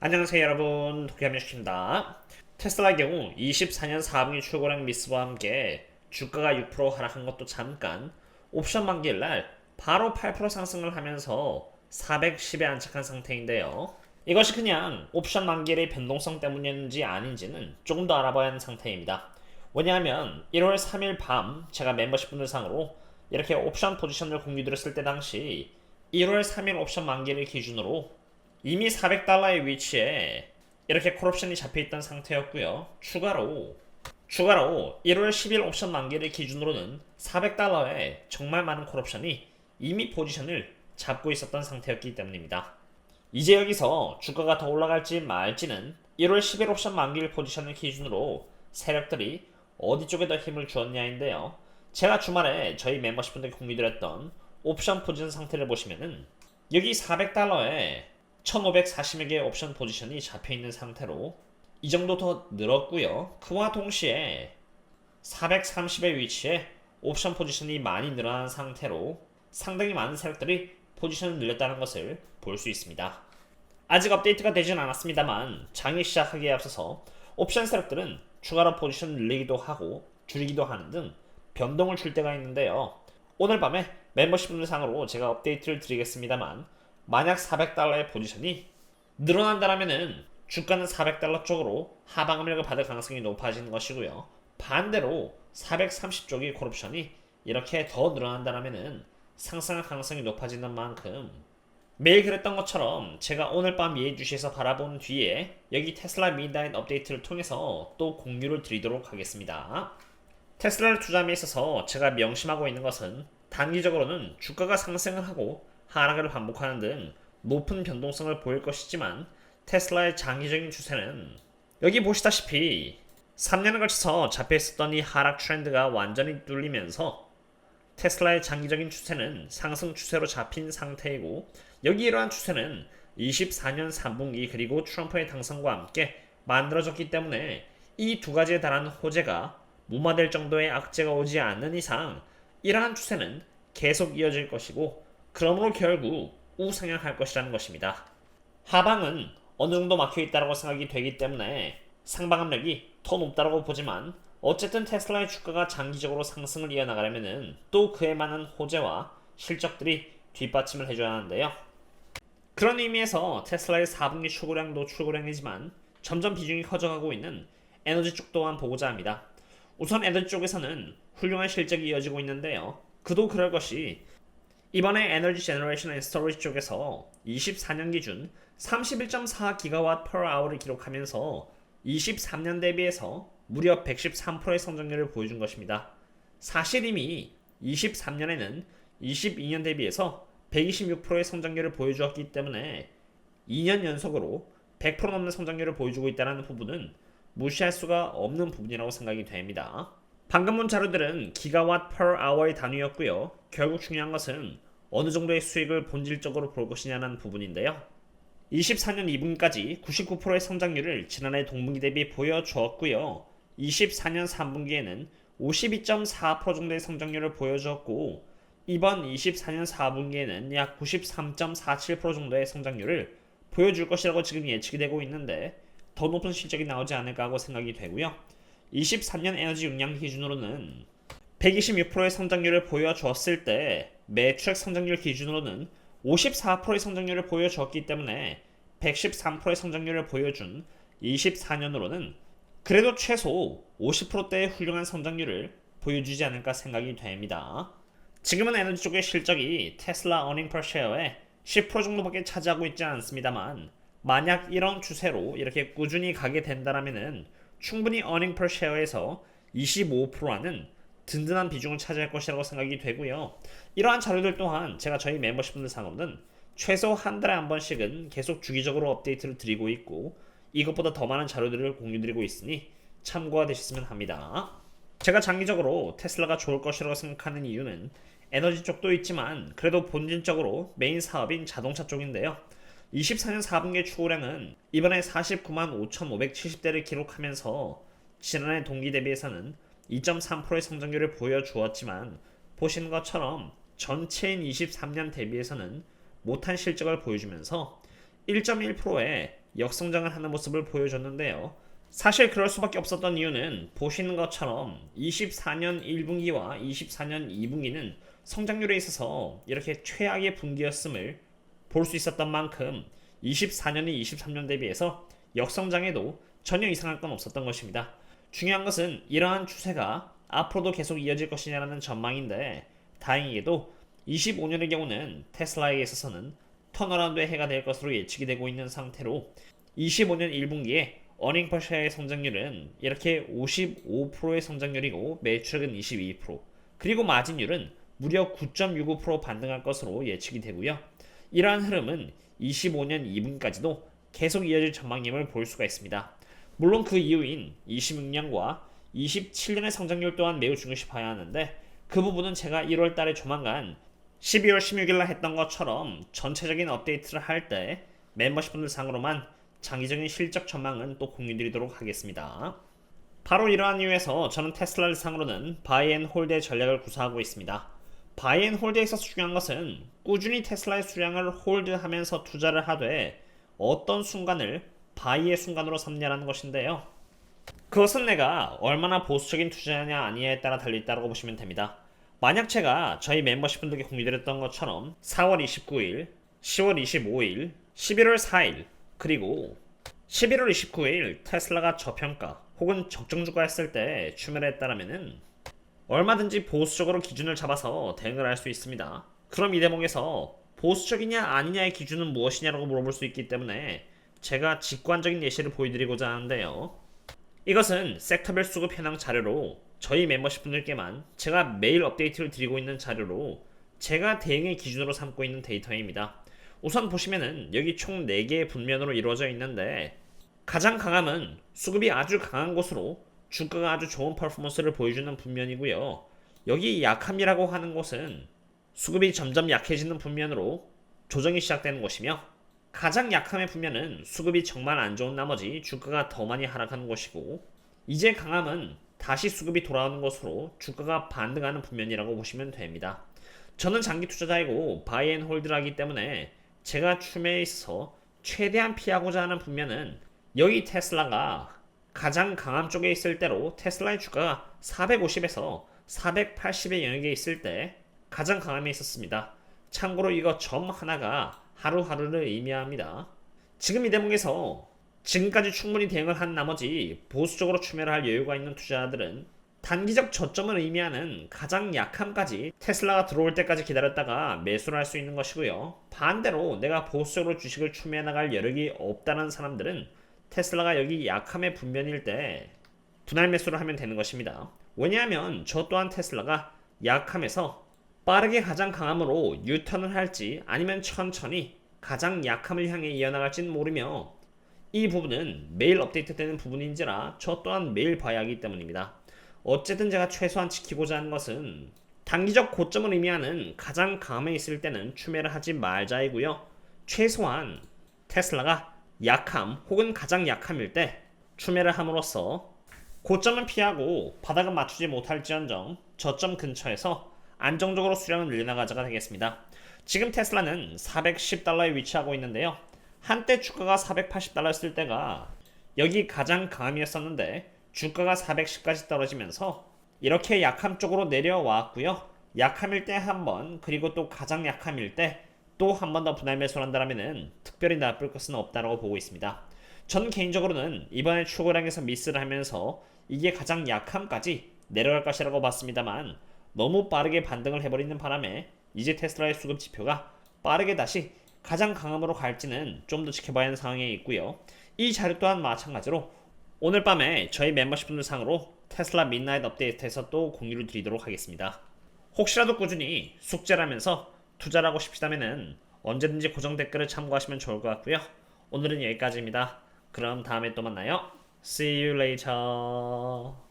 안녕하세요 여러분, 도쿄함유식입니다. 테슬라의 경우 24년 4분기 출고량 미스와 함께 주가가 6% 하락한 것도 잠깐, 옵션 만기일 날 바로 8% 상승을 하면서 410에 안착한 상태인데요. 이것이 그냥 옵션 만기일의 변동성 때문이었는지 아닌지는 조금 더 알아봐야 하는 상태입니다. 왜냐하면 1월 3일 밤 제가 멤버십 분들 상으로 이렇게 옵션 포지션을 공유드렸을 때 당시 1월 3일 옵션 만기를 기준으로 이미 400달러의 위치에 이렇게 콜옵션이 잡혀있던 상태였고요. 추가로 1월 10일 옵션 만기를 기준으로는 400달러에 정말 많은 콜옵션이 이미 포지션을 잡고 있었던 상태였기 때문입니다. 이제 여기서 주가가 더 올라갈지 말지는 1월 10일 옵션 만기일 포지션을 기준으로 세력들이 어디 쪽에 더 힘을 주었냐인데요. 제가 주말에 저희 멤버십 분들께 공유드렸던 옵션 포지션 상태를 보시면은 여기 400달러에 1540여 개의 옵션 포지션이 잡혀있는 상태로 이 정도 더 늘었고요. 그와 동시에 430의 위치에 옵션 포지션이 많이 늘어난 상태로 상당히 많은 세력들이 포지션을 늘렸다는 것을 볼 수 있습니다. 아직 업데이트가 되진 않았습니다만 장이 시작하기에 앞서서 옵션 세력들은 추가로 포지션을 늘리기도 하고 줄이기도 하는 등 변동을 줄 때가 있는데요. 오늘 밤에 멤버십 분들 상으로 제가 업데이트를 드리겠습니다만 만약 400달러의 포지션이 늘어난다면은 주가는 400달러 쪽으로 하방음력을 받을 가능성이 높아지는 것이고요. 반대로 430쪽의 콜옵션이 이렇게 더 늘어난다면은 상승할 가능성이 높아지는 만큼 매일 그랬던 것처럼 제가 오늘 밤 예주시에서 바라본 뒤에 여기 테슬라 미드나잇 업데이트를 통해서 또 공유를 드리도록 하겠습니다. 테슬라를 투자함에 있어서 제가 명심하고 있는 것은 단기적으로는 주가가 상승을 하고 하락을 반복하는 등 높은 변동성을 보일 것이지만 테슬라의 장기적인 추세는 여기 보시다시피 3년을 거쳐서 잡혀있었던 이 하락 트렌드가 완전히 뚫리면서 테슬라의 장기적인 추세는 상승 추세로 잡힌 상태이고 여기 이러한 추세는 24년 3분기 그리고 트럼프의 당선과 함께 만들어졌기 때문에 이 두 가지에 달한 호재가 무마될 정도의 악재가 오지 않는 이상 이러한 추세는 계속 이어질 것이고 그러므로 결국 우상향할 것이라는 것입니다. 하방은 어느 정도 막혀있다고 생각이 되기 때문에 상방 압력이 더 높다고 보지만 어쨌든 테슬라의 주가가 장기적으로 상승을 이어나가려면 또 그에 맞는 호재와 실적들이 뒷받침을 해줘야 하는데요. 그런 의미에서 테슬라의 4분기 출고량도 출고량이지만 점점 비중이 커져가고 있는 에너지 쪽 또한 보고자 합니다. 우선 에너지 쪽에서는 훌륭한 실적이 이어지고 있는데요. 그도 그럴 것이 이번에 에너지 제너레이션 앤 스토리지 쪽에서 24년 기준 31.4기가와트 per hour를 기록하면서 23년 대비해서 무려 113%의 성장률을 보여준 것입니다. 사실 이미 23년에는 22년 대비해서 126%의 성장률을 보여주었기 때문에 2년 연속으로 100% 넘는 성장률을 보여주고 있다는 부분은 무시할 수가 없는 부분이라고 생각이 됩니다. 방금 본 자료들은 기가와트 per hour의 단위였고요. 결국 중요한 것은 어느 정도의 수익을 본질적으로 볼 것이냐는 부분인데요. 24년 2분기까지 99%의 성장률을 지난해 동분기 대비 보여주었고요. 24년 3분기에는 52.4% 정도의 성장률을 보여주었고 이번 24년 4분기에는 약 93.47% 정도의 성장률을 보여줄 것이라고 지금 예측이 되고 있는데 더 높은 실적이 나오지 않을까 하고 생각이 되고요. 23년 에너지 용량 기준으로는 126%의 성장률을 보여주었을 때 매출액 성장률 기준으로는 54%의 성장률을 보여주었기 때문에 113%의 성장률을 보여준 24년으로는 그래도 최소 50%대의 훌륭한 성장률을 보여주지 않을까 생각이 됩니다. 지금은 에너지 쪽의 실적이 테슬라 어닝 per share의 10% 정도밖에 차지하고 있지 않습니다만 만약 이런 추세로 이렇게 꾸준히 가게 된다면은 충분히 어닝 per share에서 25%라는 든든한 비중을 차지할 것이라고 생각이 되고요. 이러한 자료들 또한 제가 저희 멤버십 분들 상으로는 최소 한 달에 한 번씩은 계속 주기적으로 업데이트를 드리고 있고 이것보다 더 많은 자료들을 공유드리고 있으니 참고가 되셨으면 합니다. 제가 장기적으로 테슬라가 좋을 것이라고 생각하는 이유는 에너지 쪽도 있지만 그래도 본질적으로 메인 사업인 자동차 쪽인데요. 24년 4분기 출고량은 이번에 49만 5,570대를 기록하면서 지난해 동기 대비해서는 2.3%의 성장률을 보여주었지만 보시는 것처럼 전체인 23년 대비해서는 못한 실적을 보여주면서 1.1%의 역성장을 하는 모습을 보여줬는데요. 사실 그럴 수밖에 없었던 이유는 보시는 것처럼 24년 1분기와 24년 2분기는 성장률에 있어서 이렇게 최악의 분기였음을 볼 수 있었던 만큼 24년이 23년 대비해서 역성장에도 전혀 이상할 건 없었던 것입니다. 중요한 것은 이러한 추세가 앞으로도 계속 이어질 것이냐라는 전망인데, 다행히도 25년의 경우는 테슬라에 있어서는 턴어라운드의 해가 될 것으로 예측이 되고 있는 상태로 25년 1분기에 어닝 퍼시아의 성장률은 이렇게 55%의 성장률이고 매출액은 22%, 그리고 마진율은 무려 9.65% 반등할 것으로 예측이 되고요. 이러한 흐름은 25년 2분까지도 계속 이어질 전망임을 볼 수가 있습니다. 물론 그 이후인 26년과 27년의 성장률 또한 매우 중요시 봐야 하는데, 그 부분은 제가 1월 달에 조만간 12월 16일 날 했던 것처럼 전체적인 업데이트를 할 때 멤버십분들 상으로만 장기적인 실적 전망은 또 공유드리도록 하겠습니다. 바로 이러한 이유에서 저는 테슬라를 상으로는 바이 앤 홀드의 전략을 구사하고 있습니다. 바이 앤 홀드에서 중요한 것은 꾸준히 테슬라의 수량을 홀드하면서 투자를 하되 어떤 순간을 바이의 순간으로 삼냐라는 것인데요. 그것은 내가 얼마나 보수적인 투자냐 아니냐에 따라 달려있다고 보시면 됩니다. 만약 제가 저희 멤버십분들께 공유드렸던 것처럼 4월 29일, 10월 25일, 11월 4일, 그리고 11월 29일 테슬라가 저평가 혹은 적정주가 했을 때 추매를 했다라면은 얼마든지 보수적으로 기준을 잡아서 대응을 할 수 있습니다. 그럼 이 대목에서 보수적이냐 아니냐의 기준은 무엇이냐라고 물어볼 수 있기 때문에 제가 직관적인 예시를 보여드리고자 하는데요. 이것은 섹터별 수급 현황 자료로 저희 멤버십 분들께만 제가 매일 업데이트를 드리고 있는 자료로 제가 대응의 기준으로 삼고 있는 데이터입니다. 우선 보시면은 여기 총 4개의 분면으로 이루어져 있는데, 가장 강함은 수급이 아주 강한 곳으로 주가가 아주 좋은 퍼포먼스를 보여주는 분면이고요. 여기 약함이라고 하는 곳은 수급이 점점 약해지는 분면으로 조정이 시작되는 곳이며, 가장 약함의 분면은 수급이 정말 안 좋은 나머지 주가가 더 많이 하락하는 곳이고, 이제 강함은 다시 수급이 돌아오는 것으로 주가가 반등하는 분면이라고 보시면 됩니다. 저는 장기 투자자이고 바이 앤 홀드를 하기 때문에 제가 추매에 있어서 최대한 피하고자 하는 분면은 여기 테슬라가 가장 강함 쪽에 있을 때로 테슬라의 주가가 450에서 480의 영역에 있을 때 가장 강함에 있었습니다. 참고로 이거 점 하나가 하루하루를 의미합니다. 지금 이 대목에서 지금까지 충분히 대응을 한 나머지 보수적으로 추매를 할 여유가 있는 투자자들은 단기적 저점을 의미하는 가장 약함까지 테슬라가 들어올 때까지 기다렸다가 매수를 할 수 있는 것이고요. 반대로 내가 보수적으로 주식을 추매해 나갈 여력이 없다는 사람들은 테슬라가 여기 약함의 분면일 때 분할 매수를 하면 되는 것입니다. 왜냐하면 저 또한 테슬라가 약함에서 빠르게 가장 강함으로 유턴을 할지 아니면 천천히 가장 약함을 향해 이어나갈지는 모르며, 이 부분은 매일 업데이트되는 부분인지라 저 또한 매일 봐야 하기 때문입니다. 어쨌든 제가 최소한 지키고자 하는 것은 단기적 고점을 의미하는 가장 강함에 있을 때는 추매를 하지 말자이고요. 최소한 테슬라가 약함 혹은 가장 약함일 때 추매를 함으로써 고점은 피하고 바닥은 맞추지 못할지언정 저점 근처에서 안정적으로 수량을 늘려나가자가 되겠습니다. 지금 테슬라는 410달러에 위치하고 있는데요. 한때 주가가 480달러였을 때가 여기 가장 강함이었었는데 주가가 410까지 떨어지면서 이렇게 약함 쪽으로 내려왔고요. 약함일 때 한 번, 그리고 또 가장 약함일 때 또 한 번 더 분할 매수를 한다면 특별히 나쁠 것은 없다고 보고 있습니다. 전 개인적으로는 이번에 추고량에서 미스를 하면서 이게 가장 약함까지 내려갈 것이라고 봤습니다만, 너무 빠르게 반등을 해버리는 바람에 이제 테슬라의 수급 지표가 빠르게 다시 가장 강함으로 갈지는 좀 더 지켜봐야 하는 상황에 있고요. 이 자료 또한 마찬가지로 오늘 밤에 저희 멤버십 분들 상으로 테슬라 midnight 업데이트에서 또 공유를 드리도록 하겠습니다. 혹시라도 꾸준히 숙제를 하면서 투자를 하고 싶으시다면 언제든지 고정 댓글을 참고하시면 좋을 것 같고요. 오늘은 여기까지입니다. 그럼 다음에 또 만나요. See you later.